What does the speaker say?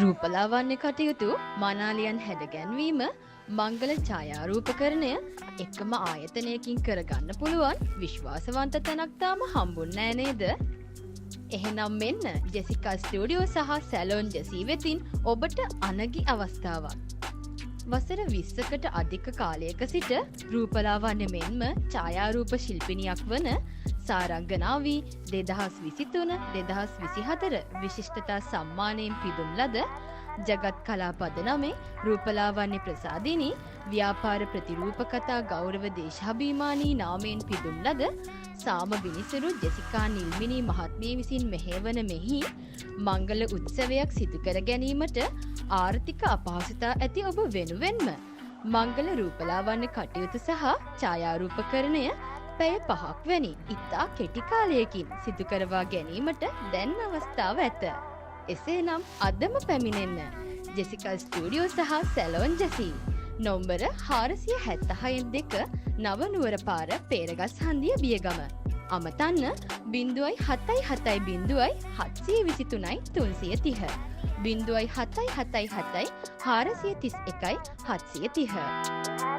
රූපලාවන්‍ය කටයුතු මනාලියන් හැඩගැන්වීම මංගල ඡායාරූපකරණය එකම ආයතනයකින් කරගන්න පුළුවන් විශ්වාසවන්ත තැනක් තාම හම්බුන්නේ නෑ නේද? එහෙනම් මෙන්න ජෙසිකා ස්ටුඩියෝ සහ සැලොන් ජෙසී වෙතින් ඔබට අනගි අවස්ථාවක්. වසර 20කට අධික කාලයක සිට රූපලාවන්‍ය මෙන්ම ඡායාරූප ශිල්පිනියක් වන සාරංගනාවී 2023-2024 විශිෂ්ටතා සම්මානයෙන් පිදුම් ලද ජගත් කලා පදනමේ රූපලාවන්‍ය ප්‍රසාදිනී ව්‍යාපාර ප්‍රතිරූපකතා ගෞරව දේශාභිමානී නාමයෙන් පිදුම් ලද සාම බිනිසුරු ජෙසිකා නිල්මිනී මහත්මිය විසින් මෙහෙවන මෙහි මංගල උත්සවයක් සිදු කර ගැනීමට ආර්ථික අපහසුතා ඇති ඔබ වෙනුවෙන්ම මංගල රූපලාවන්‍ය කටයුතු සහ ඡායාරූපකරණය පැය 5ක් වැනි ඉතා කෙටි කාලයකින් සිදු කරවා ගැනීමට දැන් අවස්ථාව ඇත. එසේනම් අදම පැමිණෙන්න ජෙසිකා ස්ටුඩියෝ සහ සැලොන් ජෙසී නොම්බර 476 නවනුවර පාර පේරගස් හන්දිය බියගම. අමතන්න 077 723 330 077 431 730